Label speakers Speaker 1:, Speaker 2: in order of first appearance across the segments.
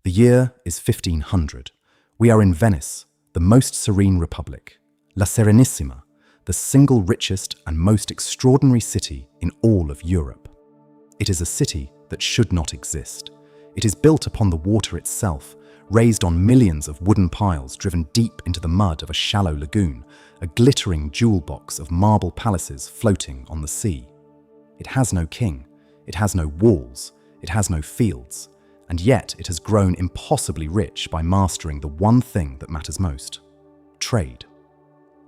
Speaker 1: The year is 1500. We are in Venice, the Most Serene Republic, La Serenissima, the single richest and most extraordinary city in all of Europe. It is a city that should not exist. It is built upon the water itself, raised on millions of wooden piles driven deep into the mud of a shallow lagoon, a glittering jewel box of marble palaces floating on the sea. It has no king, it has no walls, it has no fields, and yet it has grown impossibly rich by mastering the one thing that matters most: trade.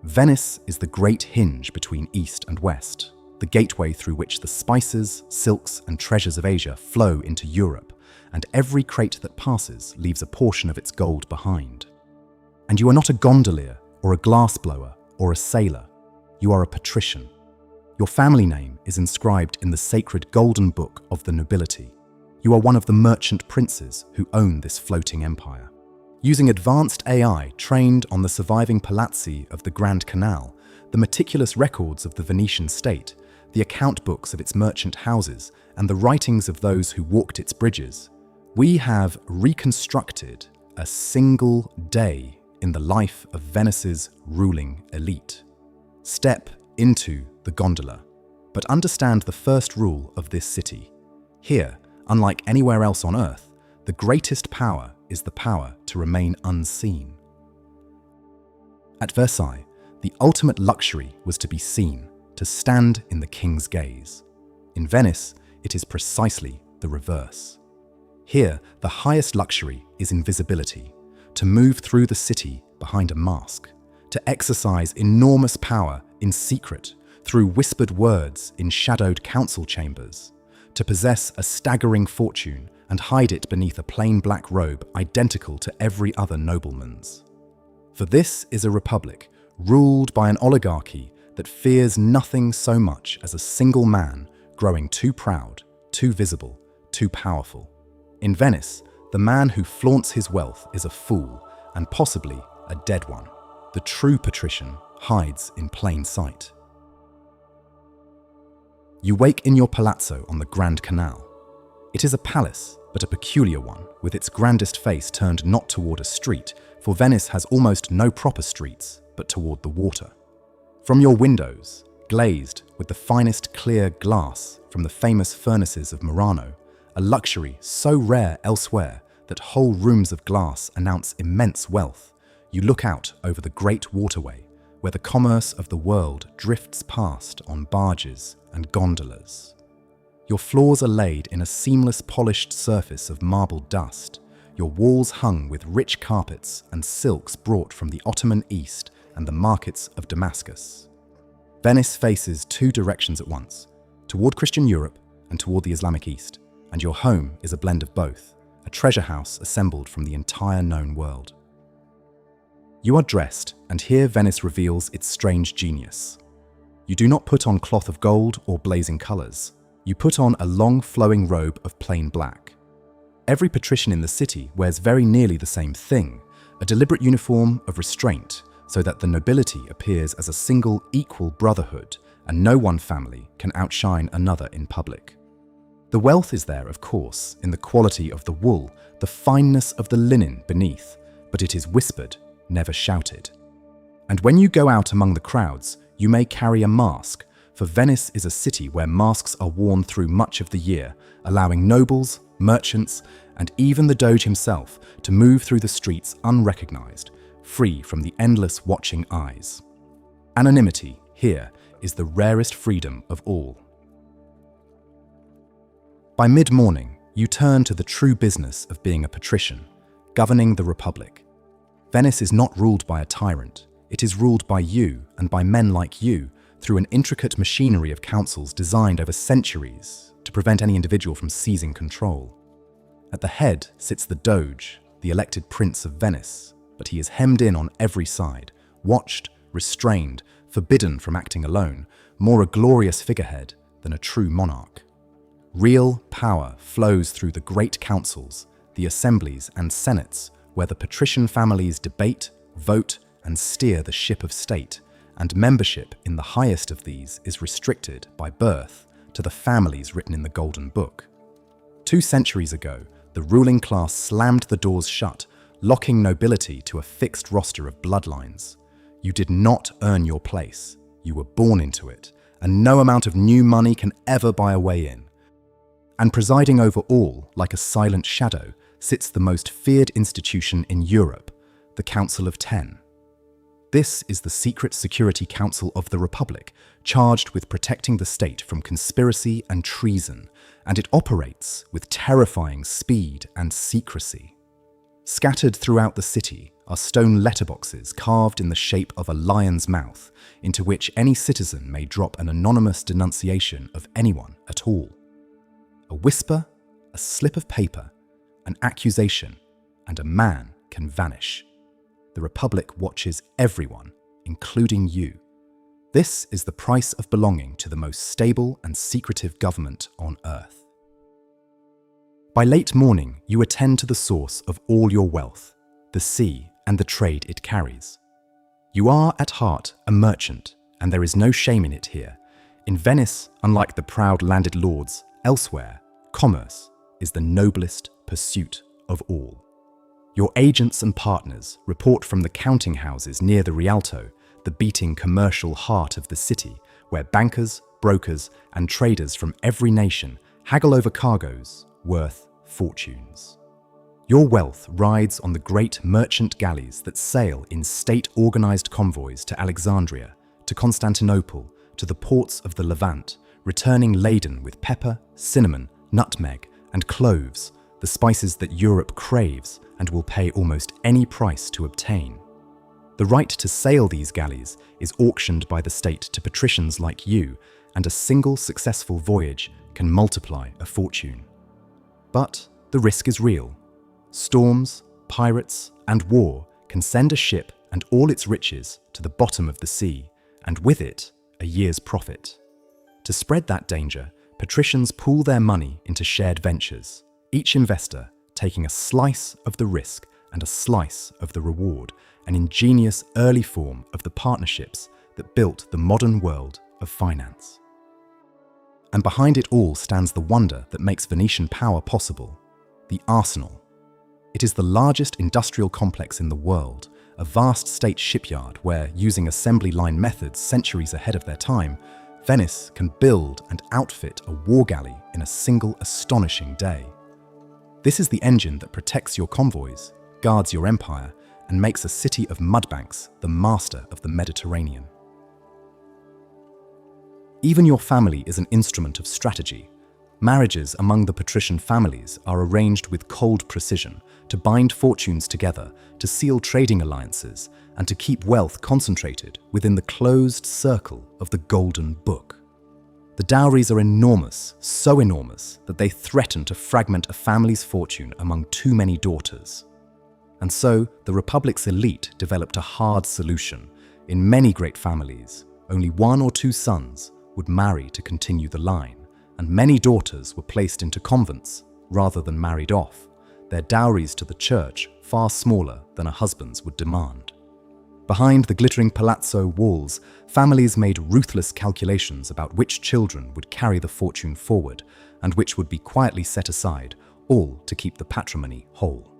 Speaker 1: Venice is the great hinge between East and West, the gateway through which the spices, silks, and treasures of Asia flow into Europe, and every crate that passes leaves a portion of its gold behind. And you are not a gondolier, or a glassblower, or a sailor. You are a patrician. Your family name is inscribed in the sacred golden book of the nobility. You are one of the merchant princes who own this floating empire. Using advanced AI trained on the surviving palazzi of the Grand Canal, the meticulous records of the Venetian state, the account books of its merchant houses, and the writings of those who walked its bridges, we have reconstructed a single day in the life of Venice's ruling elite. Step into the gondola, but understand the first rule of this city. Here, unlike anywhere else on Earth, the greatest power is the power to remain unseen. At Versailles, the ultimate luxury was to be seen, to stand in the king's gaze. In Venice, it is precisely the reverse. Here, the highest luxury is invisibility, to move through the city behind a mask, to exercise enormous power in secret through whispered words in shadowed council chambers, to possess a staggering fortune and hide it beneath a plain black robe identical to every other nobleman's. For this is a republic ruled by an oligarchy that fears nothing so much as a single man growing too proud, too visible, too powerful. In Venice, the man who flaunts his wealth is a fool and possibly a dead one. The true patrician hides in plain sight. You wake in your palazzo on the Grand Canal. It is a palace, but a peculiar one, with its grandest face turned not toward a street, for Venice has almost no proper streets, but toward the water. From your windows, glazed with the finest clear glass from the famous furnaces of Murano, a luxury so rare elsewhere that whole rooms of glass announce immense wealth, you look out over the great waterway, where the commerce of the world drifts past on barges and gondolas. Your floors are laid in a seamless polished surface of marble dust, your walls hung with rich carpets and silks brought from the Ottoman East and the markets of Damascus. Venice faces two directions at once, toward Christian Europe and toward the Islamic East, and your home is a blend of both, a treasure house assembled from the entire known world. You are dressed, and here Venice reveals its strange genius. You do not put on cloth of gold or blazing colors. You put on a long flowing robe of plain black. Every patrician in the city wears very nearly the same thing, a deliberate uniform of restraint, so that the nobility appears as a single equal brotherhood, and no one family can outshine another in public. The wealth is there, of course, in the quality of the wool, the fineness of the linen beneath, but it is whispered, never shouted. And when you go out among the crowds, you may carry a mask, for Venice is a city where masks are worn through much of the year, allowing nobles, merchants, and even the Doge himself to move through the streets unrecognized, free from the endless watching eyes. Anonymity, here, is the rarest freedom of all. By mid-morning, you turn to the true business of being a patrician, governing the republic. Venice is not ruled by a tyrant. It is ruled by you and by men like you through an intricate machinery of councils designed over centuries to prevent any individual from seizing control. At the head sits the Doge, the elected prince of Venice, but he is hemmed in on every side, watched, restrained, forbidden from acting alone, more a glorious figurehead than a true monarch. Real power flows through the great councils, the assemblies and senates, where the patrician families debate, vote, and steer the ship of state, and membership in the highest of these is restricted by birth to the families written in the Golden Book. 2 centuries ago, the ruling class slammed the doors shut, locking nobility to a fixed roster of bloodlines. You did not earn your place. You were born into it, and no amount of new money can ever buy a way in. And presiding over all, like a silent shadow, sits the most feared institution in Europe, the Council of Ten. This is the secret security council of the Republic, charged with protecting the state from conspiracy and treason, and it operates with terrifying speed and secrecy. Scattered throughout the city are stone letterboxes carved in the shape of a lion's mouth, into which any citizen may drop an anonymous denunciation of anyone at all. A whisper, a slip of paper, an accusation, and a man can vanish. The Republic watches everyone, including you. This is the price of belonging to the most stable and secretive government on Earth. By late morning, you attend to the source of all your wealth, the sea and the trade it carries. You are, at heart, a merchant, and there is no shame in it here. In Venice, unlike the proud landed lords elsewhere, commerce is the noblest pursuit of all. Your agents and partners report from the counting houses near the Rialto, the beating commercial heart of the city, where bankers, brokers, and traders from every nation haggle over cargoes worth fortunes. Your wealth rides on the great merchant galleys that sail in state-organized convoys to Alexandria, to Constantinople, to the ports of the Levant, returning laden with pepper, cinnamon, nutmeg, and cloves, the spices that Europe craves and will pay almost any price to obtain. The right to sail these galleys is auctioned by the state to patricians like you, and a single successful voyage can multiply a fortune. But the risk is real. Storms, pirates, and war can send a ship and all its riches to the bottom of the sea, and with it, a year's profit. To spread that danger, patricians pool their money into shared ventures, each investor taking a slice of the risk and a slice of the reward, an ingenious early form of the partnerships that built the modern world of finance. And behind it all stands the wonder that makes Venetian power possible, the arsenal. It is the largest industrial complex in the world, a vast state shipyard where, using assembly line methods centuries ahead of their time, Venice can build and outfit a war galley in a single astonishing day. This is the engine that protects your convoys, guards your empire, and makes a city of mudbanks the master of the Mediterranean. Even your family is an instrument of strategy. Marriages among the patrician families are arranged with cold precision to bind fortunes together, to seal trading alliances, and to keep wealth concentrated within the closed circle of the Golden Book. The dowries are enormous, so enormous that they threaten to fragment a family's fortune among too many daughters. And so, the Republic's elite developed a hard solution. In many great families, only one or two sons would marry to continue the line, and many daughters were placed into convents rather than married off, their dowries to the church far smaller than a husband's would demand. Behind the glittering palazzo walls, families made ruthless calculations about which children would carry the fortune forward and which would be quietly set aside, all to keep the patrimony whole.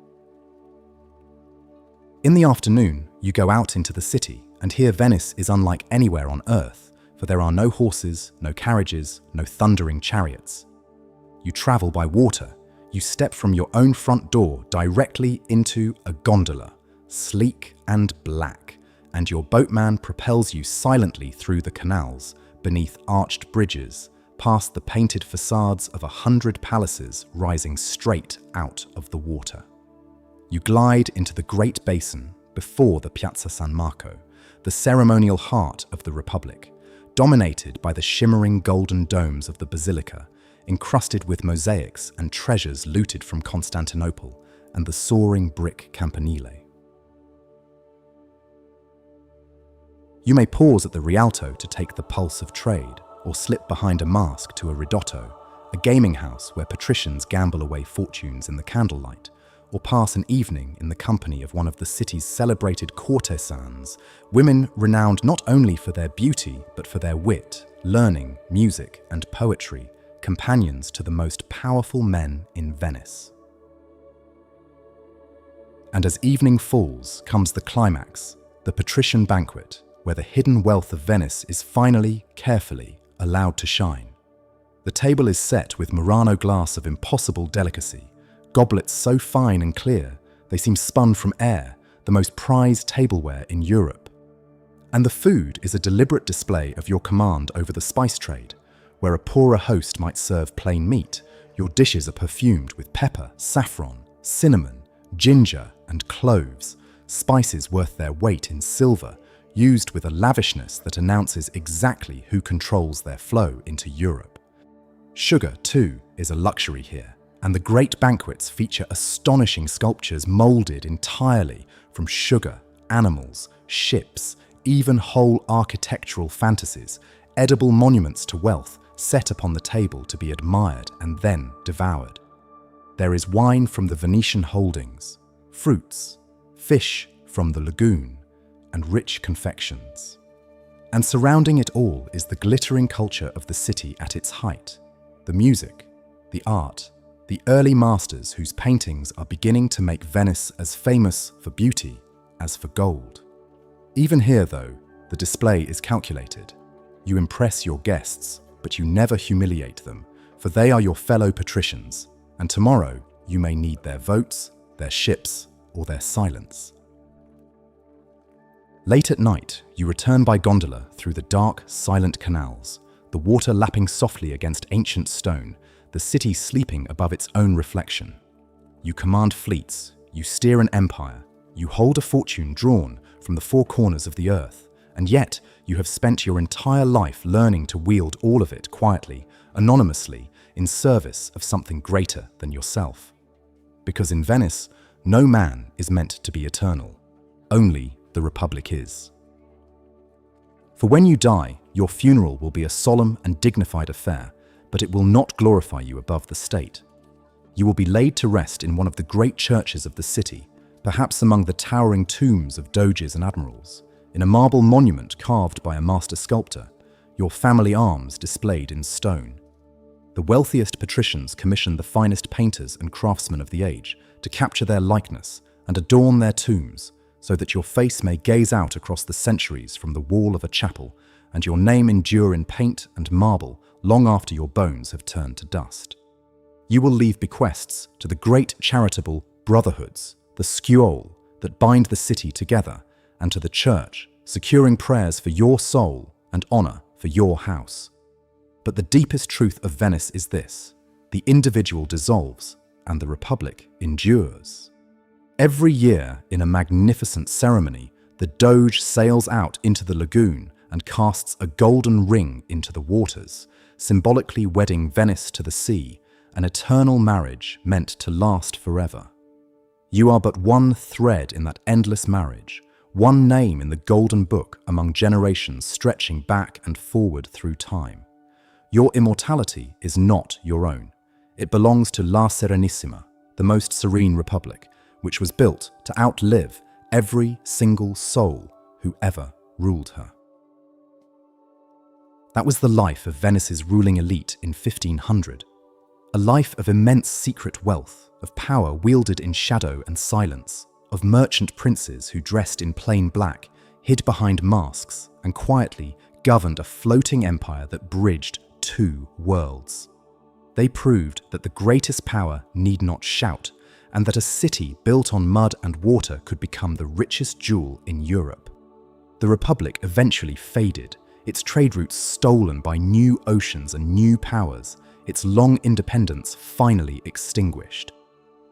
Speaker 1: In the afternoon, you go out into the city, and here Venice is unlike anywhere on earth, for there are no horses, no carriages, no thundering chariots. You travel by water. You step from your own front door directly into a gondola, sleek and black, and your boatman propels you silently through the canals, beneath arched bridges, past the painted facades of 100 palaces rising straight out of the water. You glide into the Great Basin before the Piazza San Marco, the ceremonial heart of the Republic, dominated by the shimmering golden domes of the basilica, encrusted with mosaics and treasures looted from Constantinople, and the soaring brick campanile. You may pause at the Rialto to take the pulse of trade, or slip behind a mask to a ridotto, a gaming house where patricians gamble away fortunes in the candlelight, or pass an evening in the company of one of the city's celebrated courtesans, women renowned not only for their beauty but for their wit, learning, music, and poetry, companions to the most powerful men in Venice. And as evening falls comes the climax, the patrician banquet, where the hidden wealth of Venice is finally, carefully allowed to shine. The table is set with Murano glass of impossible delicacy, goblets so fine and clear they seem spun from air, the most prized tableware in Europe. And the food is a deliberate display of your command over the spice trade. Where a poorer host might serve plain meat, your dishes are perfumed with pepper, saffron, cinnamon, ginger, and cloves, spices worth their weight in silver, used with a lavishness that announces exactly who controls their flow into Europe. Sugar, too, is a luxury here, and the great banquets feature astonishing sculptures molded entirely from sugar, animals, ships, even whole architectural fantasies, edible monuments to wealth set upon the table to be admired and then devoured. There is wine from the Venetian holdings, fruits, fish from the lagoon, and rich confections. And surrounding it all is the glittering culture of the city at its height, the music, the art, the early masters whose paintings are beginning to make Venice as famous for beauty as for gold. Even here, though, the display is calculated. You impress your guests, but you never humiliate them, for they are your fellow patricians, and tomorrow you may need their votes, their ships, or their silence. Late at night, you return by gondola through the dark, silent canals, the water lapping softly against ancient stone, the city sleeping above its own reflection. You command fleets, you steer an empire, you hold a fortune drawn from the four corners of the earth, and yet you have spent your entire life learning to wield all of it quietly, anonymously, in service of something greater than yourself. Because in Venice, no man is meant to be eternal. Only the Republic is. For when you die, your funeral will be a solemn and dignified affair, but it will not glorify you above the state. You will be laid to rest in one of the great churches of the city, perhaps among the towering tombs of doges and admirals, in a marble monument carved by a master sculptor, your family arms displayed in stone. The wealthiest patricians commission the finest painters and craftsmen of the age to capture their likeness and adorn their tombs, so that your face may gaze out across the centuries from the wall of a chapel, and your name endure in paint and marble long after your bones have turned to dust. You will leave bequests to the great charitable brotherhoods, the scuole, that bind the city together, and to the church, securing prayers for your soul and honor for your house. But the deepest truth of Venice is this: the individual dissolves, and the Republic endures. Every year, in a magnificent ceremony, the Doge sails out into the lagoon and casts a golden ring into the waters, symbolically wedding Venice to the sea, an eternal marriage meant to last forever. You are but one thread in that endless marriage, one name in the golden book among generations stretching back and forward through time. Your immortality is not your own. It belongs to La Serenissima, the Most Serene Republic, which was built to outlive every single soul who ever ruled her. That was the life of Venice's ruling elite in 1500, a life of immense secret wealth, of power wielded in shadow and silence, of merchant princes who dressed in plain black, hid behind masks, and quietly governed a floating empire that bridged two worlds. They proved that the greatest power need not shout, and that a city built on mud and water could become the richest jewel in Europe. The Republic eventually faded, its trade routes stolen by new oceans and new powers, its long independence finally extinguished.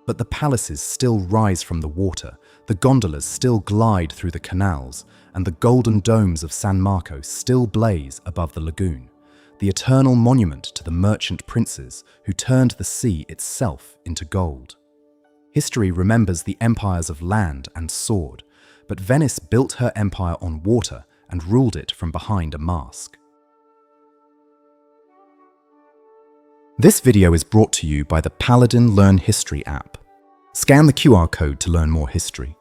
Speaker 1: But the palaces still rise from the water, the gondolas still glide through the canals, and the golden domes of San Marco still blaze above the lagoon, the eternal monument to the merchant princes who turned the sea itself into gold. History remembers the empires of land and sword, but Venice built her empire on water and ruled it from behind a mask. This video is brought to you by the Paladin Learn History app. Scan the QR code to learn more history.